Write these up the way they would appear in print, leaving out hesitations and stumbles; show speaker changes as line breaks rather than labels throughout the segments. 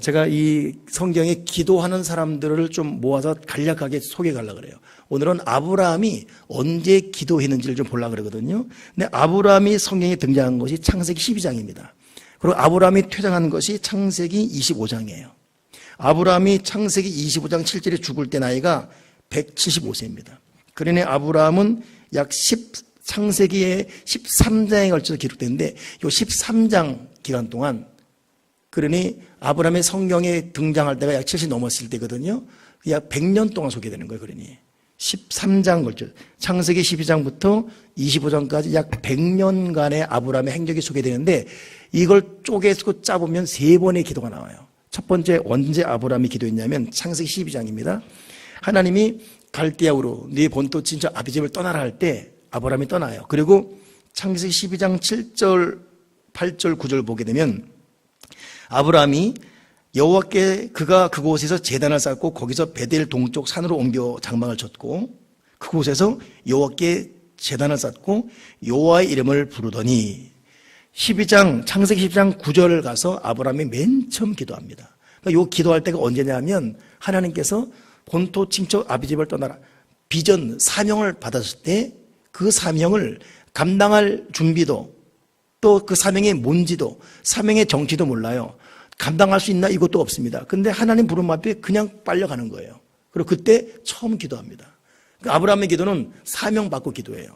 제가 이 성경에 기도하는 사람들을 좀 모아서 간략하게 소개해 가려고 그래요. 오늘은 아브라함이 언제 기도했는지를 좀 보려고 그러거든요. 근데 아브라함이 성경에 등장한 것이 창세기 12장입니다. 그리고 아브라함이 퇴장한 것이 창세기 25장이에요. 아브라함이 창세기 25장 7절에 죽을 때 나이가 175세입니다. 그러니 아브라함은 약 창세기의 13장에 걸쳐서 기록되는데 이 13장 기간 동안, 그러니 아브라함의 성경에 등장할 때가 약 70 넘었을 때거든요. 약 100년 동안 소개되는 거예요. 그러니 13장 걸쳐 창세기 12장부터 25장까지 약 100년간의 아브라함의 행적이 소개되는데, 이걸 쪼개서 짜보면 3번의 기도가 나와요. 첫 번째, 언제 아브라함이 기도했냐면 창세기 12장입니다. 하나님이 갈대아우로 네 본토 친척 아비집을 떠나라 할 때 아브라함이 떠나요. 그리고 창세기 12장 7절, 8절, 9절 보게 되면 아브라함이 여호와께 그가 그곳에서 제단을 쌓고 거기서 베델 동쪽 산으로 옮겨 장막을 쳤고 그곳에서 여호와께 제단을 쌓고 여호와의 이름을 부르더니 창세기 12장 9절을 가서 아브라함이 맨 처음 기도합니다. 그러니까 이 기도할 때가 언제냐면 하나님께서 본토 친척 아비집을 떠나라 비전 사명을 받았을 때 그 사명을 감당할 준비도 또 그 사명이 뭔지도 사명의 정치도 몰라요. 감당할 수 있나 이것도 없습니다. 근데 하나님 부름 앞에 그냥 빨려가는 거예요. 그리고 그때 처음 기도합니다. 그러니까 아브라함의 기도는 사명 받고 기도해요.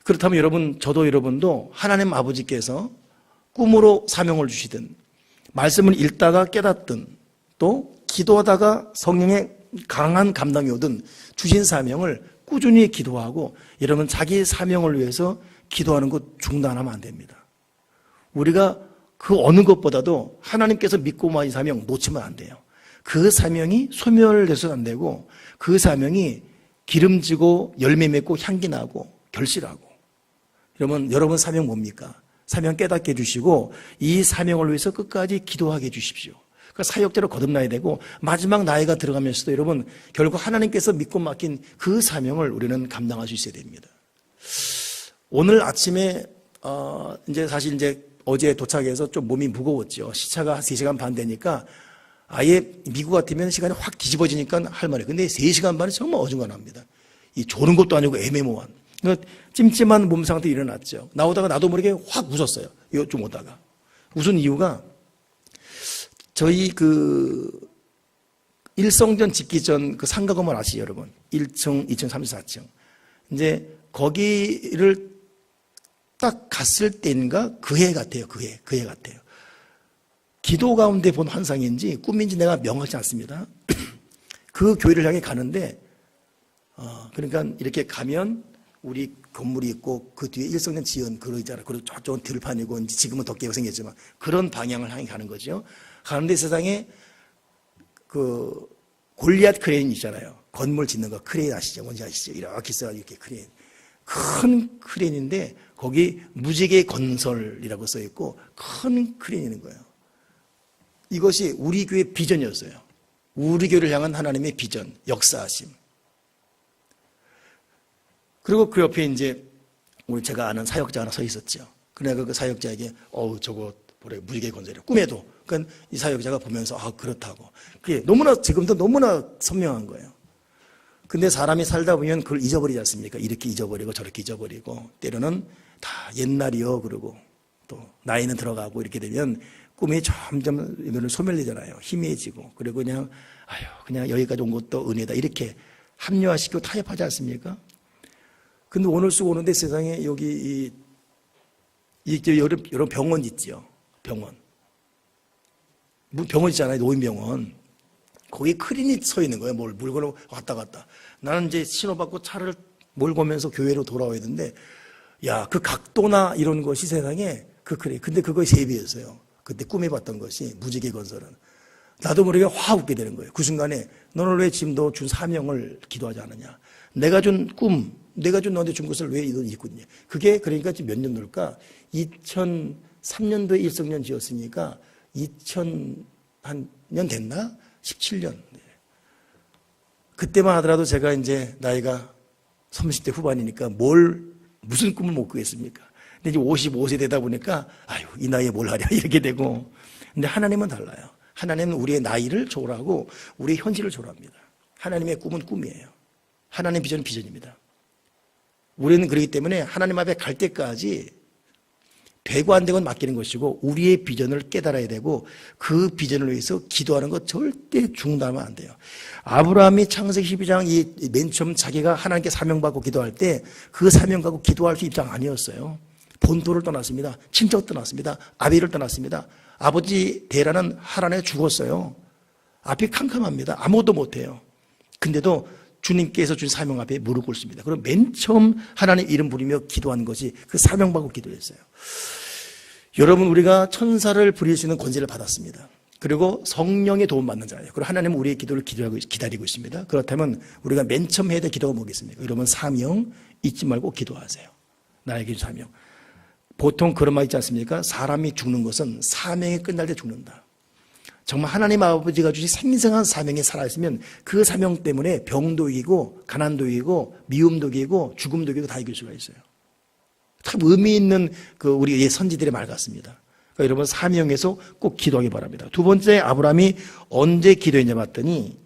그렇다면 여러분, 저도 여러분도 하나님 아버지께서 꿈으로 사명을 주시든 말씀을 읽다가 깨닫든 또 기도하다가 성령의 강한 감당이 오든 주신 사명을 꾸준히 기도하고, 여러분 자기 사명을 위해서 기도하는 것 중단하면 안 됩니다. 우리가 그 어느 것보다도 하나님께서 믿고 마신 사명 놓치면 안 돼요. 그 사명이 소멸돼서는 안 되고 그 사명이 기름지고 열매 맺고 향기 나고 결실하고. 여러분 사명 뭡니까? 사명 깨닫게 해주시고 이 사명을 위해서 끝까지 기도하게 해주십시오. 그러니까 사역자로 거듭나야 되고 마지막 나이가 들어가면서도 여러분 결국 하나님께서 믿고 맡긴 그 사명을 우리는 감당할 수 있어야 됩니다. 오늘 아침에 이제 사실 이제 어제 도착해서 좀 몸이 무거웠죠. 시차가 3시간 반 되니까 아예 미국 같으면 시간이 확 뒤집어지니까 할 말이에요. 근데 3시간 반이 정말 어중간합니다. 이 조는 것도 아니고 애매모호한. 그러니까 찜찜한 몸 상태 일어났죠. 나오다가 나도 모르게 확 웃었어요. 좀 오다가. 웃은 이유가 저희 일성전 짓기 전 그 상가 건물 아시죠, 여러분? 1층, 2층, 3층, 4층. 이제 거기를 딱 갔을 때인가 그 해 같아요. 그 해 같아요. 기도 가운데 본 환상인지 꿈인지 내가 명확치 않습니다. 그 교회를 향해 가는데 그러니까 이렇게 가면 우리 건물이 있고 그 뒤에 일성전 지은 그거 있잖아요. 그리고 저쪽은 들판이고 이제 지금은 더 깨고 생겼지만 그런 방향을 향해 가는 거죠. 가는데 세상에 그 골리앗 크레인 있잖아요. 건물 짓는 거 크레인 아시죠? 뭔지 아시죠? 이렇게 써가지고 이렇게 크레인. 큰 크레인인데 거기 무지개 건설이라고 써 있고 큰 크레인인 거예요. 이것이 우리 교회 비전이었어요. 우리 교회를 향한 하나님의 비전, 역사하심. 그리고 그 옆에 이제 우리 제가 아는 사역자 하나 서 있었죠. 그래서 그 사역자에게 저거 뭐래 무지개 건설이야. 꿈에도. 그러니까 이 사역자가 보면서 그렇다고. 그게 너무나 지금도 너무나 선명한 거예요. 근데 사람이 살다 보면 그걸 잊어버리지 않습니까? 이렇게 잊어버리고 저렇게 잊어버리고 때로는 다 옛날이요 그러고 또 나이는 들어가고 이렇게 되면 꿈이 점점 소멸되잖아요. 희미해지고 그리고 그냥 여기까지 온 것도 은혜다 이렇게 합리화시키고 타협하지 않습니까? 근데 오늘 쓰고 오는데 세상에 여기 여러 병원 있지요. 병원 있잖아요. 노인병원. 거기 크리닉 서 있는 거예요. 물건을 왔다 갔다. 나는 이제 신호받고 차를 몰고 오면서 교회로 돌아와야 되는데, 그 각도나 이런 것이 세상에 근데 그거의 3배였어요. 그때 꿈에 봤던 것이 무지개 건설은. 나도 모르게 확 웃게 되는 거예요. 그 순간에 너는 왜 지금 너 준 사명을 기도하지 않느냐. 내가 준 꿈, 내가 준 너한테 준 것을 왜 너는 잊고 있냐. 그게 그러니까 지금 몇 년도일까? 2003년도에 일성년 지었으니까 2000년 됐나? 17년. 그때만 하더라도 제가 이제 나이가 30대 후반이니까 무슨 꿈을 못 꾸겠습니까? 근데 이제 55세 되다 보니까 이 나이에 뭘 하랴 이렇게 되고 근데 하나님은 달라요. 하나님은 우리의 나이를 초월하고 우리의 현실을 초월합니다. 하나님의 꿈은 꿈이에요. 하나님의 비전은 비전입니다. 우리는 그렇기 때문에 하나님 앞에 갈 때까지 되고 안 되고 맡기는 것이고 우리의 비전을 깨달아야 되고 그 비전을 위해서 기도하는 것 절대 중단하면 안 돼요. 아브라함이 창세기 12장 이 맨 처음 자기가 하나님께 사명받고 기도할 때 그 사명 갖고 기도할 수 입장 아니었어요. 본토를 떠났습니다. 친척 떠났습니다. 아비를 떠났습니다. 아버지 데라는 하란에 죽었어요. 앞이 캄캄합니다. 아무것도 못해요. 근데도 주님께서 준 사명 앞에 무릎 꿇습니다. 그럼 맨 처음 하나님 이름 부르며 기도한 것이 그 사명받고 기도했어요. 여러분, 우리가 천사를 부릴 수 있는 권세를 받았습니다. 그리고 성령의 도움 받는 자예요. 그리고 하나님은 우리의 기도를 기다리고 있습니다. 그렇다면 우리가 맨 처음 해야 될 기도가 뭐겠습니까? 여러분, 사명 잊지 말고 기도하세요. 나에게 사명. 보통 그런 말 있지 않습니까? 사람이 죽는 것은 사명이 끝날 때 죽는다. 정말 하나님 아버지가 주신 생생한 사명에 살아있으면 그 사명 때문에 병도 이기고 가난도 이기고 미움도 이기고 죽음도 이기고 다 이길 수가 있어요. 참 의미 있는 우리 선지들의 말 같습니다. 그러니까 여러분, 사명에서 꼭 기도하기 바랍니다. 두 번째, 아브라함이 언제 기도했냐 봤더니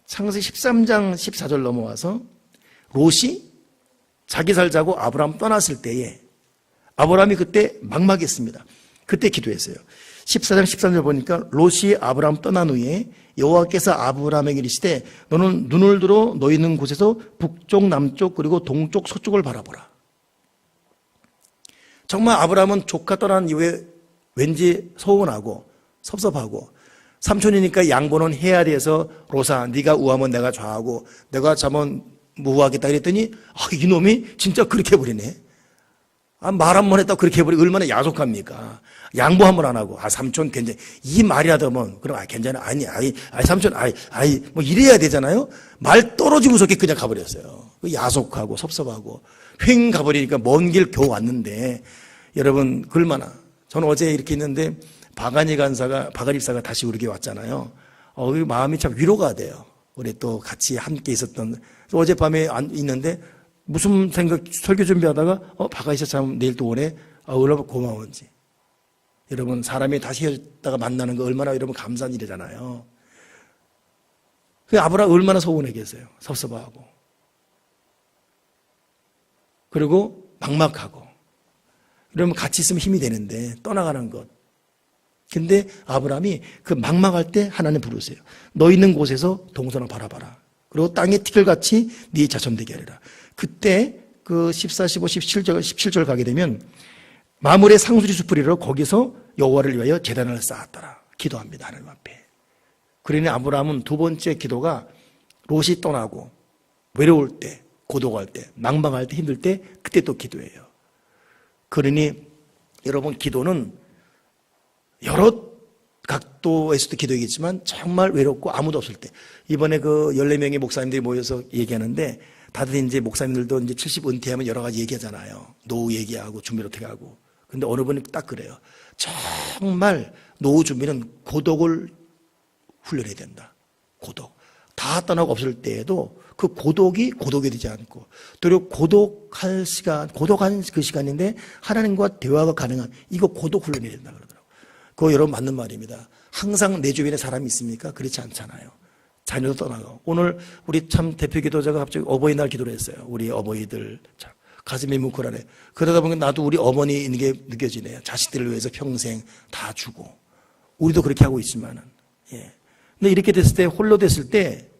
창세기 13장 14절 넘어와서 롯이 자기 살자고 아브라함 떠났을 때에 아브라함이 그때 막막했습니다. 그때 기도했어요. 14장 13절 보니까 롯이 아브라함 떠난 후에 여호와께서 아브라함에게 이르시되 너는 눈을 들어 너 있는 곳에서 북쪽 남쪽 그리고 동쪽 서쪽을 바라보라. 정말 아브라함은 조카 떠난 이후에 왠지 서운하고 섭섭하고 삼촌이니까 양보는 해야 돼서 롯아 네가 우하면 내가 좌하고 내가 자면 무하겠다 그랬더니 이놈이 진짜 그렇게 해버리네. 말 한 번 했다고 그렇게 해버리고 얼마나 야속합니까? 양보 한 번 안 하고 삼촌 괜찮아 이 말이라도 뭐 그럼 괜찮아 아니 삼촌 뭐 이래야 되잖아요. 말 떨어지고 저렇게 그냥 가버렸어요. 야속하고 섭섭하고 횡 가버리니까 먼 길 겨우 왔는데 여러분 얼마나 저는 어제 이렇게 있는데 바가니 입사가 다시 우리에게 왔잖아요. 마음이 참 위로가 돼요. 우리 또 같이 함께 있었던 어젯밤에 있는데 무슨 생각 설교 준비하다가 바가이사 참 내일 또 오네. 얼마나 고마운지. 여러분, 사람이 다시 헤어졌다가 만나는 거 얼마나 여러분 감사한 일이잖아요. 그 아브라함 얼마나 서운했겠어요. 섭섭하고 그리고 막막하고. 그러면 같이 있으면 힘이 되는데 떠나가는 것. 근데 아브라함이 그 막막할 때 하나님 부르세요. 너 있는 곳에서 동선을 바라봐라. 그리고 땅에 티끌같이 네 자손 되게 하리라. 그때 그 14, 15, 17절 가게 되면 마물의 상수리 숲으리로 거기서 여호와를 위하여 제단을 쌓았더라. 기도합니다. 하나님 앞에. 그러니 아브라함은 두 번째 기도가 롯이 떠나고 외로울 때, 고독할 때, 망망할 때, 힘들 때 그때 또 기도해요. 그러니 여러분, 기도는 여러 각도에서도 기도이겠지만 정말 외롭고 아무도 없을 때, 이번에 그 14명의 목사님들이 모여서 얘기하는데 다들 이제 목사님들도 이제 70 은퇴하면 여러 가지 얘기하잖아요. 노후 얘기하고 준비를 어떻게 하고. 근데 어느 분이 딱 그래요. 정말 노후 준비는 고독을 훈련해야 된다. 고독. 다 떠나고 없을 때에도 그 고독이 되지 않고, 그리고 고독한 그 시간인데 하나님과 대화가 가능한, 이거 고독 훈련해야 된다 그러더라고요. 그거 여러분 맞는 말입니다. 항상 내 주변에 사람이 있습니까? 그렇지 않잖아요. 자녀도 떠나고. 오늘 우리 참 대표 기도자가 갑자기 어버이날 기도를 했어요. 우리 어버이들 참 가슴이 뭉클하네. 그러다 보니까 나도 우리 어머니 있는 게 느껴지네요. 자식들을 위해서 평생 다 주고. 우리도 그렇게 하고 있지만은. 예. 근데 이렇게 됐을 때, 홀로 됐을 때,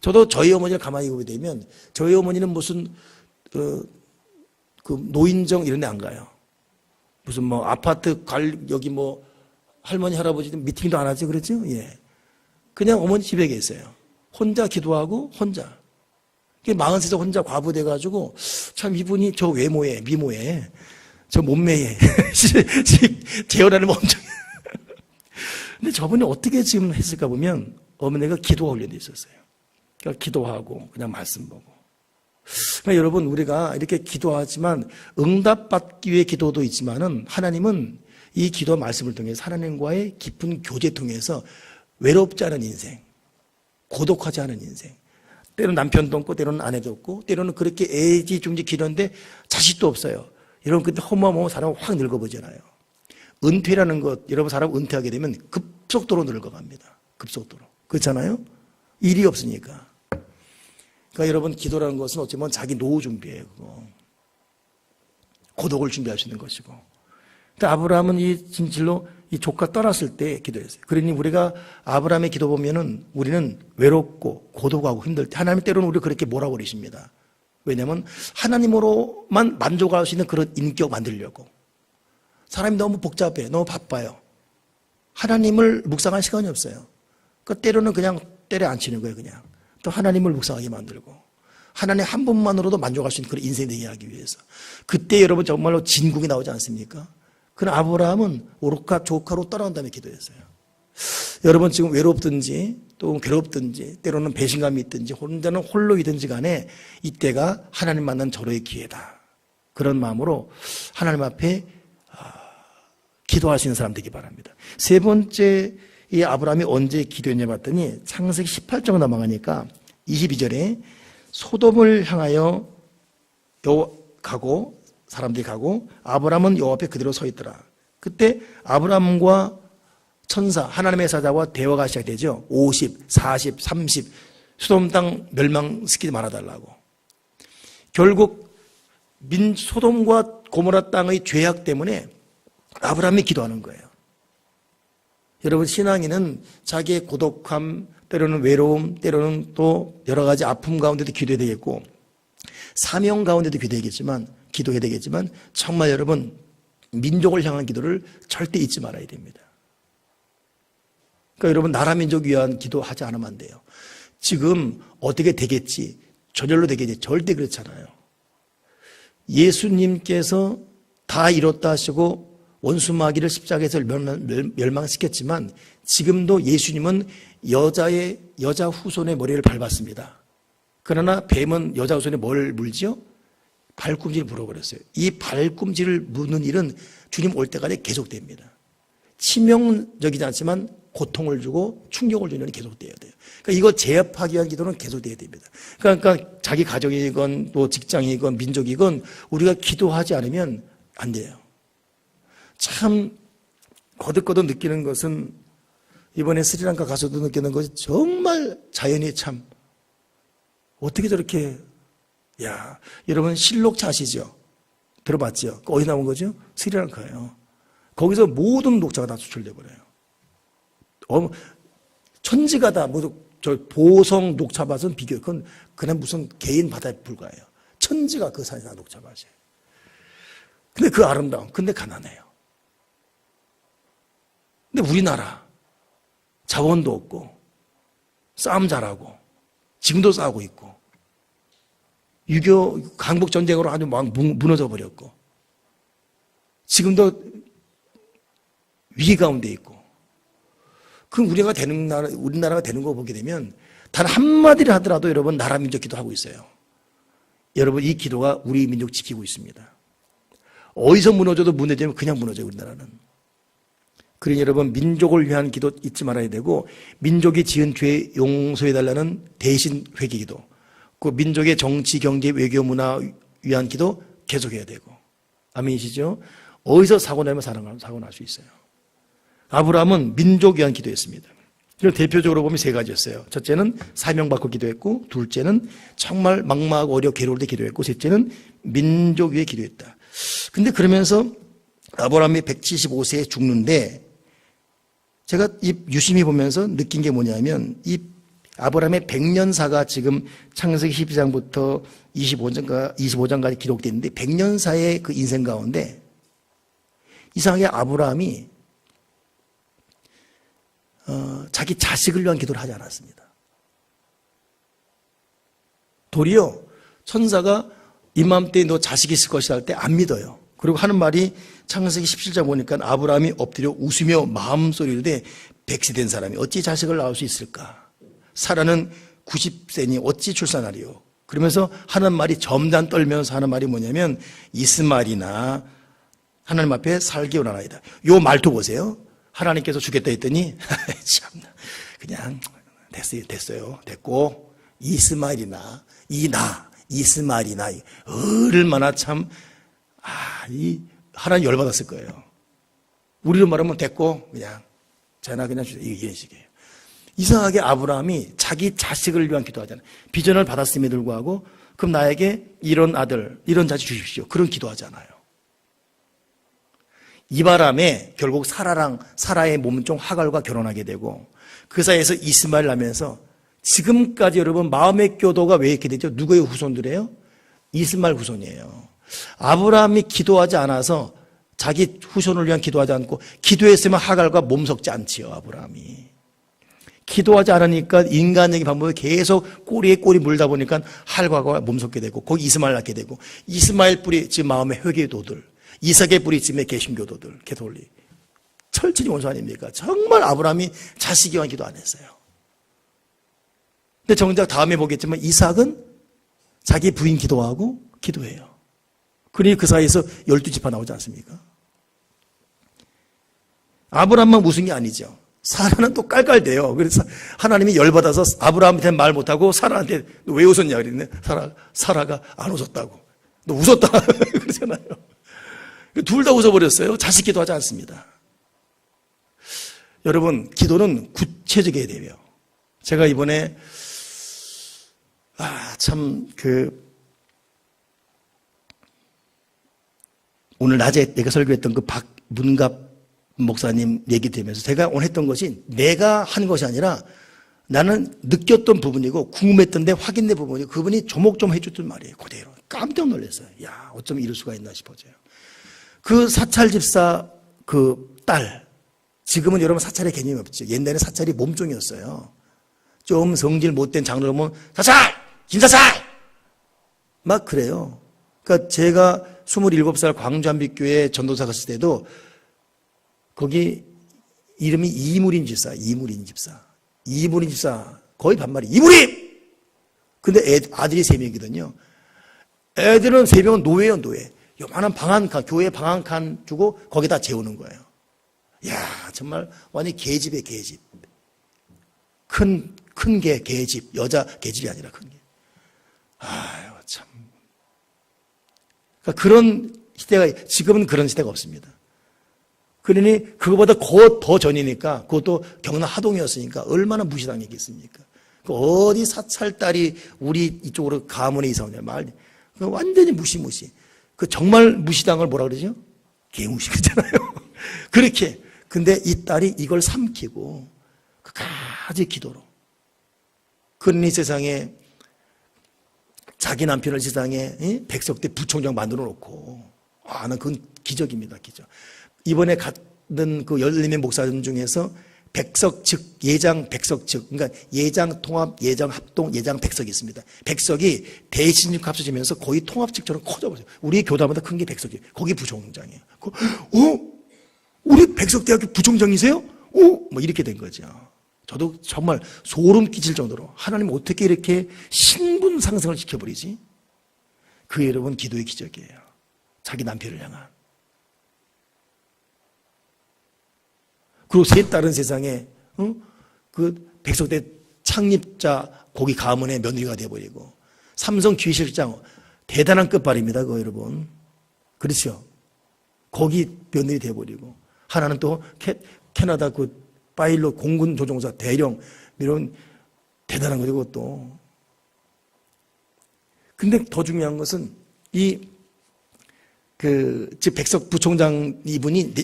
저도 저희 어머니를 가만히 보게 되면 저희 어머니는 무슨 그 노인정 이런 데 안 가요. 무슨 뭐 아파트 여기 뭐 할머니 할아버지 미팅도 안 하지 그랬죠? 예. 그냥 어머니 집에 계세요. 혼자 기도하고 혼자. 43살 혼자 과부 돼가지고 참 이분이 저 외모에 미모에 저 몸매에 재혼하는 엄청. 근데 저분이 어떻게 지금 했을까 보면 어머니가 기도가 훈련돼 있었어요. 그러니까 기도하고 그냥 말씀 보고. 그러니까 여러분, 우리가 이렇게 기도하지만 응답받기 위해 기도도 있지만은 하나님은 이 기도 말씀을 통해서 하나님과의 깊은 교제 통해서 외롭지 않은 인생, 고독하지 않은 인생, 때로는 남편도 없고 때로는 아내도 없고 때로는 그렇게 애지중지 기도하는데 자식도 없어요. 여러분, 그때 허무하면 사람은 확 늙어보잖아요. 은퇴라는 것, 여러분 사람 은퇴하게 되면 급속도로 늙어갑니다. 급속도로. 그렇잖아요? 일이 없으니까. 그러니까 여러분 기도라는 것은 어쩌면 자기 노후 준비예요. 그거. 고독을 준비할 수 있는 것이고. 근데 아브라함은 이 진실로 이 조카 떠났을 때 기도했어요. 그러니 우리가 아브라함의 기도 보면은 우리는 외롭고 고독하고 힘들 때 하나님 때로는 우리를 그렇게 몰아버리십니다. 왜냐하면 하나님으로만 만족할 수 있는 그런 인격 만들려고. 사람이 너무 복잡해, 너무 바빠요. 하나님을 묵상할 시간이 없어요. 그러니까 때로는 그냥 때려 앉히는 거예요, 그냥. 또 하나님을 묵상하게 만들고. 하나님 한 분만으로도 만족할 수 있는 그런 인생이 되게 하기 위해서. 그때 여러분 정말로 진국이 나오지 않습니까? 그러나 아브라함은 오르카 조카로 떠난 다음에 기도했어요. 여러분 지금 외롭든지 또 괴롭든지 때로는 배신감이 있든지 혼자는 홀로이든지 간에 이때가 하나님 만난 절호의 기회다. 그런 마음으로 하나님 앞에 기도할 수 있는 사람 되기 바랍니다. 세 번째 이 아브라함이 언제 기도했냐 봤더니 창세기 18장 넘어가니까 22절에 소돔을 향하여 가고 사람들이 가고 아브라함은 여호와 앞에 그대로 서 있더라. 그때 아브라함과 천사 하나님의 사자와 대화가 시작되죠. 50, 40, 30 소돔 땅 멸망시키지 말아달라고. 결국 소돔과 고모라 땅의 죄악 때문에 아브라함이 기도하는 거예요. 여러분 신앙인은 자기의 고독함, 때로는 외로움, 때로는 또 여러 가지 아픔 가운데도 기도해야 되겠고 사명 가운데도 기도해야 되겠지만 정말 여러분 민족을 향한 기도를 절대 잊지 말아야 됩니다. 그러니까 여러분 나라 민족 위한 기도하지 않으면 안 돼요. 지금 어떻게 되겠지, 저절로 되겠지, 절대 그렇잖아요. 예수님께서 다 이뤘다 하시고 원수 마귀를 십자가에서 멸망시켰지만 지금도 예수님은 여자 후손의 머리를 밟았습니다. 그러나 뱀은 여자 후손에 뭘 물지요? 발꿈치를 물어버렸어요. 이 발꿈치를 무는 일은 주님 올 때까지 계속됩니다. 치명적이지 않지만 고통을 주고 충격을 주는 일이 계속돼야 돼요. 그러니까 이거 제압하기 위한 기도는 계속돼야 됩니다. 그러니까 자기 가정이건 또 직장이건 민족이건 우리가 기도하지 않으면 안 돼요. 참 거듭거듭 느끼는 것은 이번에 스리랑카 가서도 느끼는 것이 정말 자연이 참 어떻게 저렇게 여러분 실록차 아시죠? 들어봤죠? 어디 나온 거죠? 스리랑카예요. 거기서 모든 녹차가 다 수출돼 버려요. 천지가 다 모두 저 보성 녹차밭은 그건 그냥 무슨 개인 바다에 불과해요. 천지가 그 산이 다 녹차밭이에요. 근데 그 아름다움, 근데 가난해요. 근데 우리나라 자원도 없고 싸움 잘하고 지금도 싸우고 있고 6.25 강북전쟁으로 아주 막 무너져 버렸고 지금도 위기 가운데 있고 그 우리나라가 되는 거 보게 되면 단 한마디를 하더라도 여러분 나라 민족 기도하고 있어요. 여러분 이 기도가 우리 민족 지키고 있습니다. 어디서 무너져도 무너지면 그냥 무너져요. 우리나라는. 그러니 여러분 민족을 위한 기도 잊지 말아야 되고 민족이 지은 죄 용서해달라는 대신 회개기도 그 민족의 정치, 경제, 외교, 문화 위한 기도 계속해야 되고 아멘이시죠? 어디서 사고 나면 사고 날 수 있어요. 아브라함은 민족 위한 기도했습니다. 대표적으로 보면 세 가지였어요. 첫째는 사명받고 기도했고 둘째는 정말 막막하고 어려 괴로울 때 기도했고 셋째는 민족 위에 기도했다. 근데 그러면서 아브라함이 175세에 죽는데 제가 유심히 보면서 느낀 게 뭐냐면 이 아브라함의 100년사가 지금 창세기 12장부터 25장까지 기록되어 있는데 100년사의 그 인생 가운데 이상하게 아브라함이 자기 자식을 위한 기도를 하지 않았습니다. 도리어 천사가 이맘때 너 자식이 있을 것이다 할 때 안 믿어요. 그리고 하는 말이 창세기 17장 보니까 아브라함이 엎드려 웃으며 마음소리로 이르되 100세 된 사람이 어찌 자식을 낳을 수 있을까? 사라는 90세니 어찌 출산하리요? 그러면서 하는 말이 점단 떨면서 하는 말이 뭐냐면 이스마엘이나 하나님 앞에 살기 원하나이다. 요 말도 보세요. 하나님께서 주겠다 했더니 참나 그냥 됐고 이스마엘이나 이스마엘이나 얼마나 참 이 하나님 열받았을 거예요. 우리로 말하면 됐고 그냥 전화 그냥 주세요. 이런 식이에요. 이상하게 아브라함이 자기 자식을 위한 기도하잖아요. 비전을 받았음에도 불구하고 그럼 나에게 이런 아들, 이런 자식 주십시오. 그런 기도하잖아요. 이 바람에 결국 사라의 몸종 하갈과 결혼하게 되고 그 사이에서 이스마엘 나면서 지금까지 여러분 마음의 교도가 왜 이렇게 되죠? 누구의 후손들이에요? 이스마엘 후손이에요. 아브라함이 기도하지 않아서 자기 후손을 위한 기도하지 않고 기도했으면 하갈과 몸섞지 않지요. 아브라함이. 기도하지 않으니까 인간적인 방법에 계속 꼬리에 꼬리 물다 보니까 하갈과 몸섞게 되고 거기 이스마엘 낳게 되고 이스마엘 뿌리 지금 마음의 회개도들 이삭의 뿌리 지금의 개신교도들 개톨릭 철저히 원수 아닙니까? 정말 아브라함이 자식이 위한 기도 안 했어요. 근데 정작 다음에 보겠지만 이삭은 자기 부인 기도하고 기도해요. 그러니 그 사이에서 12지파 나오지 않습니까? 아브라함만 웃은 게 아니죠. 사라는 또 깔깔대요. 그래서 하나님이 열받아서 아브라함한테 말 못하고 사라한테 너 왜 웃었냐 그랬는데 사라가 안 웃었다고. 너 웃었다 그러잖아요. 둘 다 웃어버렸어요. 자식 기도하지 않습니다. 여러분 기도는 구체적이어야 돼요. 제가 이번에 오늘 낮에 내가 설교했던 그 박문갑 목사님 얘기 들으면서 제가 오늘 했던 것이 내가 한 것이 아니라 나는 느꼈던 부분이고 궁금했던데 확인된 부분이고 그분이 조목조목 해줬던 말이에요. 그대로. 깜짝 놀랐어요. 야, 어쩜 이럴 수가 있나 싶어져요. 그 사찰 집사 그 딸, 지금은 여러분 사찰의 개념이 없죠. 옛날에 사찰이 몸종이었어요. 좀 성질 못된 장로를 보면 사찰! 김사찰! 막 그래요. 그러니까 제가 27살 광주 한빛교회 전도사 갔을 때도 거기 이름이 이무림 집사. 거의 반말이 이무림! 근데 아들이 3명이거든요. 애들은 3명은 노예예요, 노예. 요만한 방 한 칸, 교회 방 한 칸 주고 거기다 재우는 거예요. 야, 정말 완전히 개집이에요, 개집. 큰 개집. 여자 개집이 아니라 큰 개. 아유, 참. 그러니까 그런 시대가, 지금은 그런 시대가 없습니다. 그러니 그거보다 더 전이니까 그것도 경남 하동이었으니까 얼마나 무시당했겠습니까? 그 어디 사찰딸이 우리 이쪽으로 가문에 이사 오냐 말. 완전히 무시. 그 정말 무시당을 뭐라 그러죠? 개무시 그러잖아요. 그렇게. 근데 이 딸이 이걸 삼키고 끝까지 기도로. 그러니 세상에 자기 남편을 세상에 백석대 부총장 만들어 놓고 난 그건 기적입니다. 기적. 이번에 갔던 그 14명 목사님 중에서 백석 측, 예장 백석 측, 그러니까 예장 통합, 예장 합동, 예장 백석이 있습니다. 백석이 대신육 합쳐지면서 거의 통합 측처럼 커져버려요. 우리 교단보다 큰 게 백석이에요. 거기 부총장이에요. 우리 백석대학교 부총장이세요? 뭐 이렇게 된 거죠. 저도 정말 소름 끼칠 정도로 하나님 어떻게 이렇게 신분 상승을 시켜버리지? 그 여러분 기도의 기적이에요. 자기 남편을 향한. 그리고 셋 다른 세상에 그 백석대 창립자 거기 가문의 며느리가 되어버리고 삼성 기술실장 대단한 끝발입니다. 그거 여러분. 그렇죠. 거기 며느리 되어버리고 하나는 또 캐나다 그 파일럿 공군 조종사 대령 이런 대단한 거죠. 그것도. 근데 더 중요한 것은 즉 백석 부총장 이분이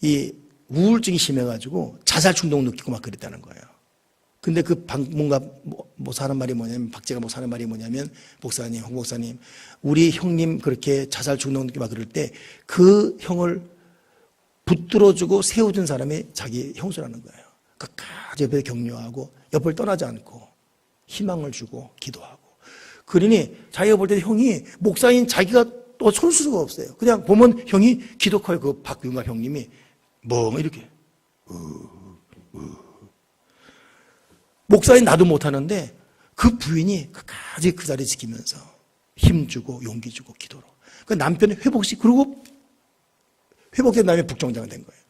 이 우울증이 심해가지고 자살 충동 느끼고 막 그랬다는 거예요. 근데 그 뭔가 뭐 사는 말이 뭐냐면 박재가 뭐 사는 말이 뭐냐면 목사님, 홍 목사님, 우리 형님 그렇게 자살 충동 느끼고 막 그럴 때 그 형을 붙들어주고 세워준 사람이 자기 형수라는 거예요. 끝까지 옆에 격려하고 옆을 떠나지 않고 희망을 주고 기도하고. 그러니 자기가 볼 때 형이 목사인 자기가 또 손쓸 수가 없어요. 그냥 보면 형이 기독할 그 박윤갑 형님이 뭐 이렇게 목사인 나도 못하는데 그 부인이 끝까지 그 자리 지키면서 힘주고 용기 주고 기도로. 그 남편의 회복시 그리고 회복된 다음에 북총장이 된 거예요.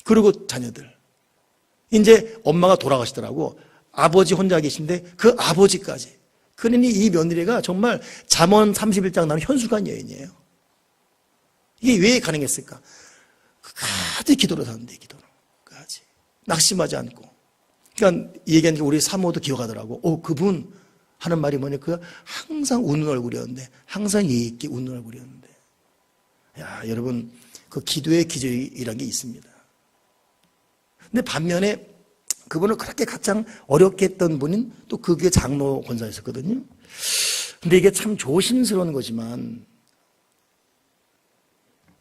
그리고 자녀들 이제 엄마가 돌아가시더라고. 아버지 혼자 계신데 그 아버지까지. 그러니 이 며느리가 정말 잠언 31장 나오는 현숙한 여인이에요. 이게 왜 가능했을까? 끝까지 기도로 사는데, 기도로. 끝까지. 낙심하지 않고. 그러니까 얘기하는 게 우리 사모도 기억하더라고. 그분 하는 말이 뭐냐. 그 항상 웃는 얼굴이었는데, 항상 예의 있게 웃는 얼굴이었는데. 야, 여러분, 그 기도의 기적이라는 게 있습니다. 근데 반면에 그분을 그렇게 가장 어렵게 했던 분인 또 그 교회 장로 권사였었거든요. 근데 이게 참 조심스러운 거지만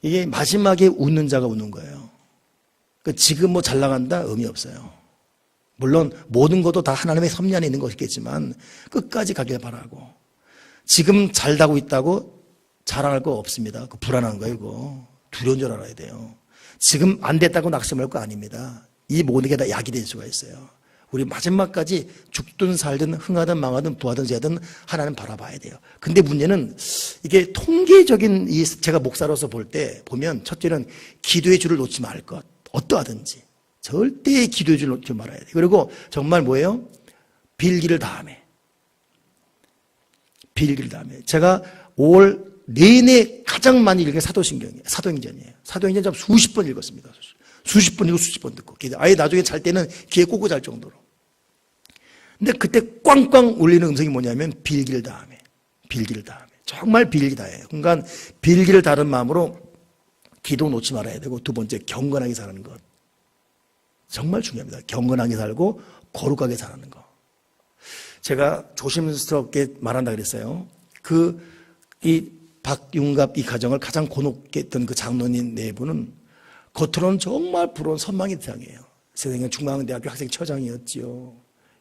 이게 마지막에 웃는 자가 웃는 거예요. 그러니까 지금 뭐 잘 나간다 의미 없어요. 물론 모든 것도 다 하나님의 섭리 안에 있는 것이겠지만 끝까지 가길 바라고. 지금 잘 나고 있다고 자랑할 거 없습니다. 그 불안한 거예요. 이거 두려운 줄 알아야 돼요. 지금 안 됐다고 낙심할 거 아닙니다. 이 모든 게 다 약이 될 수가 있어요. 우리 마지막까지 죽든 살든 흥하든 망하든 부하든 재하든 하나님 바라봐야 돼요. 근데 문제는 이게 통계적인 제가 목사로서 볼 때 보면 첫째는 기도의 줄을 놓지 말 것. 어떠하든지 절대 기도의 줄을 놓지 말아야 돼요. 그리고 정말 뭐예요? 빌기를 다함에. 빌기를 다함에. 제가 5월 내내 가장 많이 읽은 게 사도신경이에요. 사도행전이에요. 사도행전 좀 수십 번 읽었습니다. 수십 번 읽고 수십 번 듣고. 아예 나중에 잘 때는 귀에 꽂고 잘 정도로. 근데 그때 꽝꽝 울리는 음성이 뭐냐면 빌기를 다함에. 빌기를 다함에. 정말 빌기 다해요. 그러니까 빌기를 다른 마음으로 기도 놓지 말아야 되고, 두 번째 경건하게 사는 것. 정말 중요합니다. 경건하게 살고 거룩하게 사는 것. 제가 조심스럽게 말한다 그랬어요. 이 박윤갑 이 가정을 가장 곤혹게 했던 그 장로님 내부는 겉으로는 정말 부러운 선망의 대상이에요. 세상에 중앙대학교 학생처장이었지요.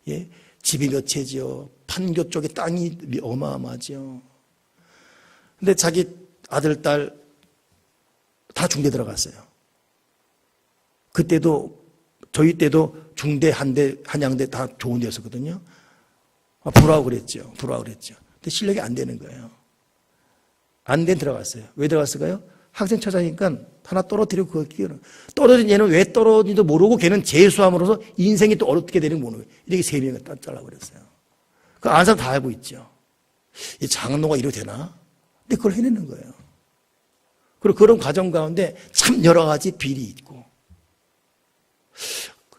예? 집이 몇 채지요. 판교 쪽에 땅이 어마어마하지요. 근데 자기 아들, 딸 다 중대 들어갔어요. 그때도 저희 때도 중대, 한대, 한양대 다 좋은 데였었거든요. 부러워 그랬죠. 부러워 그랬죠. 근데 실력이 안 되는 거예요. 안 된 들어갔어요. 왜 들어갔을까요? 학생처자니까 하나 떨어뜨리고 그거 떨어진 얘는 왜 떨어진지도 모르고 걔는 재수함으로써 인생이 또 어떻게 되는지 모르고 이렇게 세 명을 딱 잘라버렸어요. 그 아는 사람 다 알고 있죠. 이 장로가 이러고 되나? 근데 그걸 해내는 거예요. 그리고 그런 과정 가운데 참 여러 가지 비리 있고.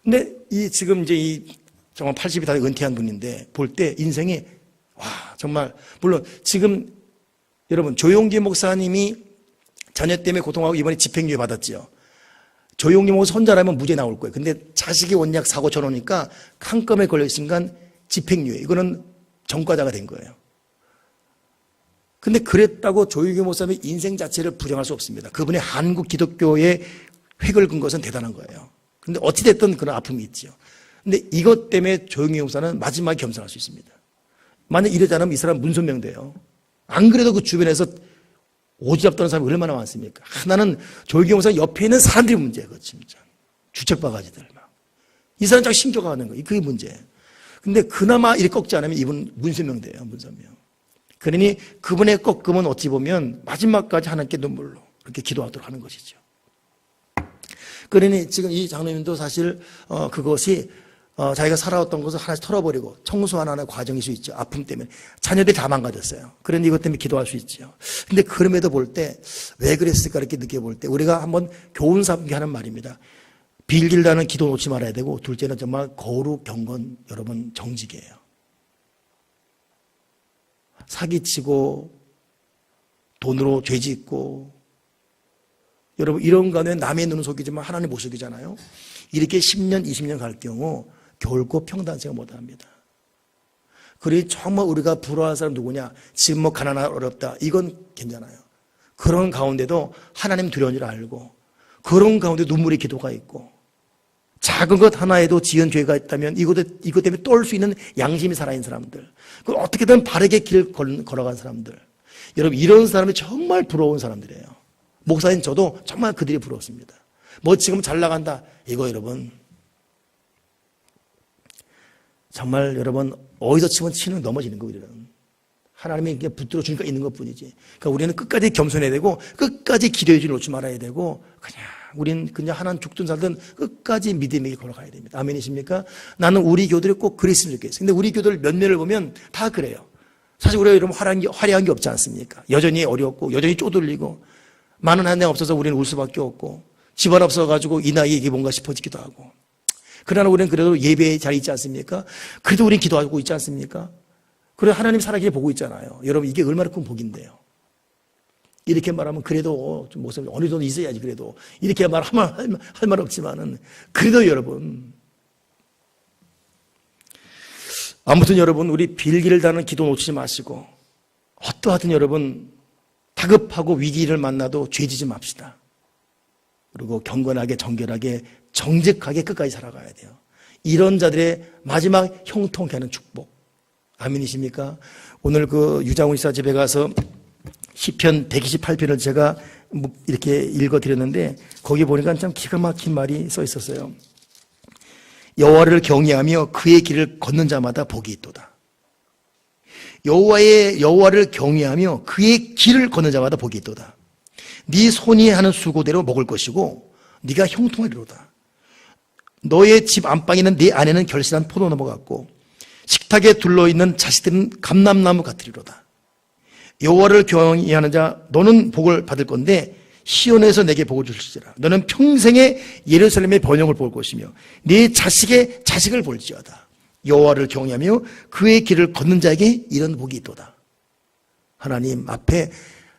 근데 지금 이제 정말 80이 다 은퇴한 분인데 볼 때 인생이 정말 물론 지금 여러분 조용기 목사님이 자녀 때문에 고통하고 이번에 집행유예 받았지요. 조용기 목사 혼자라면 무죄 나올 거예요. 근데 자식이 원약 사고 쳐놓으니까 한 건에 걸려 있으니까 집행유예. 이거는 전과자가 된 거예요. 근데 그랬다고 조용기 목사님의 인생 자체를 부정할 수 없습니다. 그분의 한국 기독교의 획을 근 것은 대단한 거예요. 근데 어찌됐든 그런 아픔이 있죠. 근데 이것 때문에 조용기 목사는 마지막에 겸손할 수 있습니다. 만약 이러지 않으면 이 사람 문선명돼요. 안 그래도 그 주변에서 오지랖 떠는 사람이 얼마나 많습니까? 하나는 조용기 목사 옆에 있는 사람들이 문제예요. 진짜 주책바가지들 막. 이 사람 딱 신겨가는 거예요. 그게 문제예요. 근데 그나마 이렇게 꺾지 않으면 이분 문선명돼요. 문선명. 그러니 그분의 꺾음은 어찌 보면 마지막까지 하나님께 눈물로 그렇게 기도하도록 하는 것이죠. 그러니 지금 이 장로님도 사실 그것이 자기가 살아왔던 것을 하나씩 털어버리고 청소하는 과정일 수 있죠. 아픔 때문에. 자녀들이 다 망가졌어요. 그러니 이것 때문에 기도할 수 있죠. 근데 그럼에도 볼 때 왜 그랬을까 이렇게 느껴볼 때 우리가 한번 교훈 삼게 하는 말입니다. 빌길다는 기도 놓지 말아야 되고, 둘째는 정말 거룩, 경건, 여러분 정직이에요. 사기치고 돈으로 죄짓고, 여러분 이런 거는 남의 눈은 속이지만 하나님 못 속이잖아요. 이렇게 10년, 20년 갈 경우 결코 평단생활 못합니다. 그러니 정말 우리가 부러워할 사람 누구냐? 지금 뭐 가난하다 어렵다 이건 괜찮아요. 그런 가운데도 하나님 두려운 줄 알고, 그런 가운데 눈물의 기도가 있고, 작은 것 하나에도 지은 죄가 있다면 이것 때문에 떨 수 있는 양심이 살아있는 사람들, 그 어떻게든 바르게 길 걸어간 사람들, 여러분 이런 사람이 정말 부러운 사람들이에요. 목사님 저도 정말 그들이 부러웠습니다. 뭐 지금 잘 나간다 이거 여러분 정말 여러분 어디서 치면 치는 넘어지는 거. 우리는 하나님이 그냥 붙들어 주니까 있는 것뿐이지. 그러니까 우리는 끝까지 겸손해야 되고, 끝까지 기도의 줄 놓지 말아야 되고, 우린 그냥 하나는 죽든 살든 끝까지 믿음에 걸어가야 됩니다. 아멘이십니까? 나는 우리 교들이 꼭 그랬으면 좋겠어요. 근데 우리 교들 몇몇을 보면 다 그래요. 사실 우리가 여러분 화려한 게 없지 않습니까? 여전히 어렵고 여전히 쪼들리고 많은 한량 없어서 우리는 울 수밖에 없고, 집안 없어가지고 이 나이에 이게 뭔가 싶어지기도 하고. 그러나 우리는 그래도 예배에 잘 있지 않습니까? 그래도 우리는 기도하고 있지 않습니까? 그래 하나님 살아계게 보고 있잖아요. 여러분 이게 얼마나 큰 복인데요. 이렇게 말하면 그래도 좀 목사님 어느 정도 있어야지 그래도 이렇게 말하면 할 말 없지만은 그래도 여러분 아무튼 여러분 우리 빌기를 다는 기도 놓치지 마시고 어떠하든 여러분 다급하고 위기를 만나도 죄지지 맙시다. 그리고 경건하게 정결하게 정직하게 끝까지 살아가야 돼요. 이런 자들의 마지막 형통케 하는 축복. 아멘이십니까? 오늘 그 유장훈 씨사 집에 가서 시편 128편을 제가 이렇게 읽어드렸는데 거기 보니까 참 기가 막힌 말이 써 있었어요. 여호와를 경외하며 그의 길을 걷는 자마다 복이 있도다. 여호와를 경외하며 그의 길을 걷는 자마다 복이 있도다. 네 손이 하는 수고대로 먹을 것이고 네가 형통하리로다. 너의 집 안방에는 네 안에는 결실한 포도나무 같고 식탁에 둘러있는 자식들은 감람나무 같으리로다. 여호와를 경외하는 자 너는 복을 받을 건데 시온에서 내게 복을 주실지라. 너는 평생에 예루살렘의 번영을 볼 것이며 네 자식의 자식을 볼지어다. 여호와를 경외하며 그의 길을 걷는 자에게 이런 복이 있도다. 하나님 앞에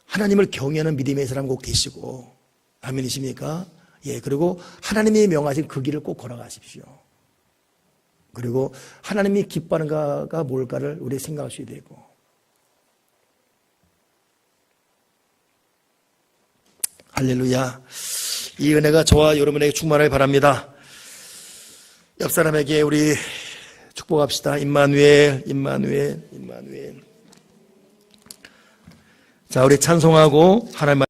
하나님을 경외하는 믿음의 사람 꼭 되시고 아멘이십니까? 예, 그리고 하나님이 명하신 그 길을 꼭 걸어가십시오. 그리고 하나님이 기뻐하는가가 뭘까를 우리 생각하셔야 되고 할렐루야. 이 은혜가 저와 여러분에게 충만하길 바랍니다. 옆 사람에게 우리 축복합시다. 임마누엘, 임마누엘, 임마누엘. 자, 우리 찬송하고 하나님